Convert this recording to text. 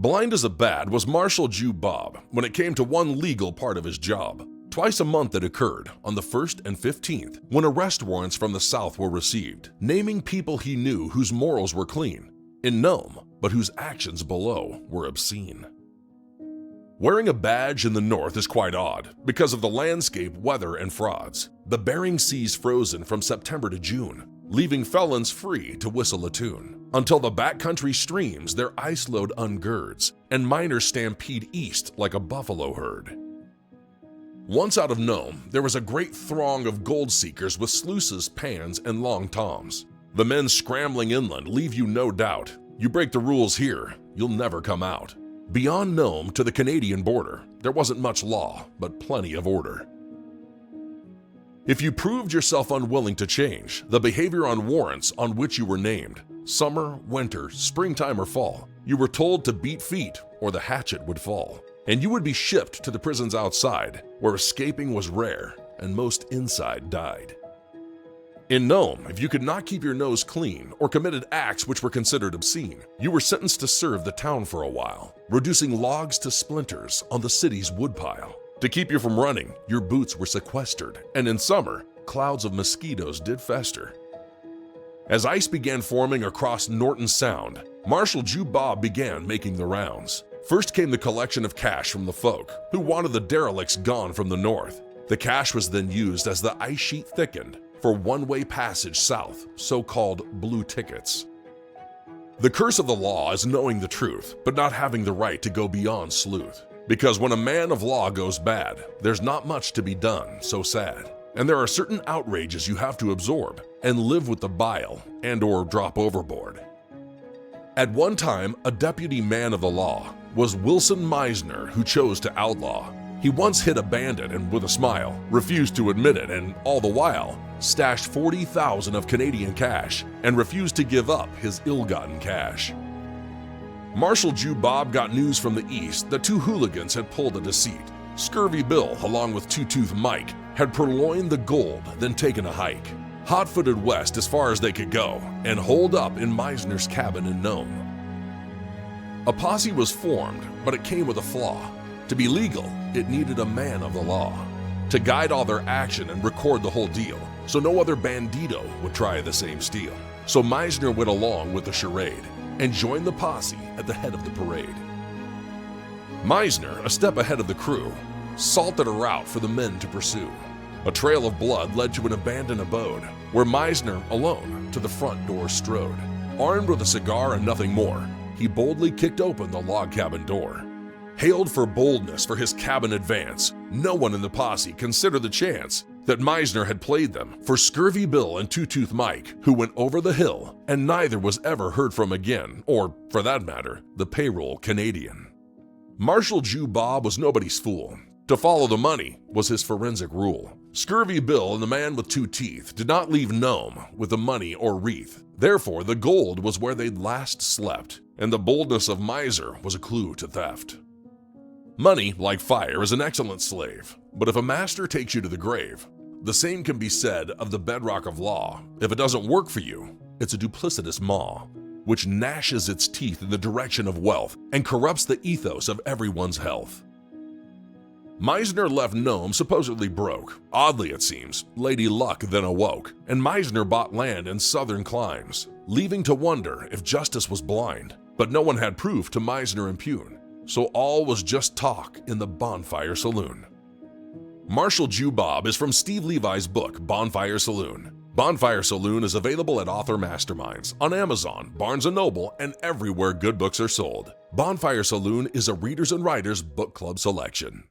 Blind as a bat was Marhall Jew Bob when it came to one legal part of his job. Twice a month it occurred, on the 1st and 15th, when arrest warrants from the South were received, naming people he knew whose morals were clean, in Nome, but whose actions below were obscene. Wearing a badge in the North is quite odd because of the landscape, weather, and frauds. The Bering Sea's frozen from September to June, leaving felons free to whistle a tune, until the backcountry streams their ice load ungirds, and miners stampede east like a buffalo herd. Once out of Nome, there was a great throng of gold seekers with sluices, pans, and long toms. The men scrambling inland leave you no doubt. You break the rules here, you'll never come out. Beyond Nome to the Canadian border, there wasn't much law, but plenty of order. If you proved yourself unwilling to change the behavior on warrants on which you were named, summer, winter, springtime, or fall, you were told to beat feet or the hatchet would fall, and you would be shipped to the prisons outside, where escaping was rare and most inside died. In Nome, if you could not keep your nose clean or committed acts which were considered obscene, you were sentenced to serve the town for a while, reducing logs to splinters on the city's woodpile. To keep you from running, your boots were sequestered, and in summer, clouds of mosquitoes did fester. As ice began forming across Norton Sound, Marhall Jew Bob began making the rounds. First came the collection of cash from the folk who wanted the derelicts gone from the north. The cash was then used as the ice sheet thickened for one-way passage south, so-called blue tickets. The curse of the law is knowing the truth, but not having the right to go beyond sleuth. Because when a man of law goes bad, there's not much to be done, so sad. And there are certain outrages you have to absorb and live with the bile and/or drop overboard. At one time, a deputy man of the law was Wilson Meisner, who chose to outlaw. He once hit a bandit and, with a smile, refused to admit it, and all the while stashed 40,000 of Canadian cash and refused to give up his ill-gotten cash. Marhall Jew Bob got news from the east that two hooligans had pulled a deceit. Scurvy Bill, along with Two-Tooth Mike, had purloined the gold, then taken a hike, hot-footed west as far as they could go, and holed up in Meisner's cabin in Nome. A posse was formed, but it came with a flaw. To be legal, it needed a man of the law to guide all their action and record the whole deal, so no other bandito would try the same steal. So Meisner went along with the charade and joined the posse at the head of the parade. Meisner, a step ahead of the crew, salted a route for the men to pursue. A trail of blood led to an abandoned abode, where Meisner, alone, to the front door strode. Armed with a cigar and nothing more, he boldly kicked open the log cabin door. Hailed for boldness for his cabin advance, no one in the posse considered the chance that Meisner had played them for Scurvy Bill and Two-Tooth Mike, who went over the hill, and neither was ever heard from again, or, for that matter, the payroll Canadian. Marhall Jew Bob was nobody's fool. To follow the money was his forensic rule. Scurvy Bill and the man with two teeth did not leave Nome with the money or wreath. Therefore, the gold was where they'd last slept, and the boldness of miser was a clue to theft. Money, like fire, is an excellent slave, but if a master takes you to the grave, the same can be said of the bedrock of law. If it doesn't work for you, it's a duplicitous maw, which gnashes its teeth in the direction of wealth and corrupts the ethos of everyone's health. Meisner left Nome supposedly broke. Oddly, it seems, Lady Luck then awoke, and Meisner bought land in southern climes, leaving to wonder if justice was blind. But no one had proof to Meisner impugn, so all was just talk in the Bonfire Saloon. Marhall Jew Bob is from Steve Levi's book, Bonfire Saloon. Bonfire Saloon is available at Author Masterminds, on Amazon, Barnes & Noble, and everywhere good books are sold. Bonfire Saloon is a Readers and Writers Book Club selection.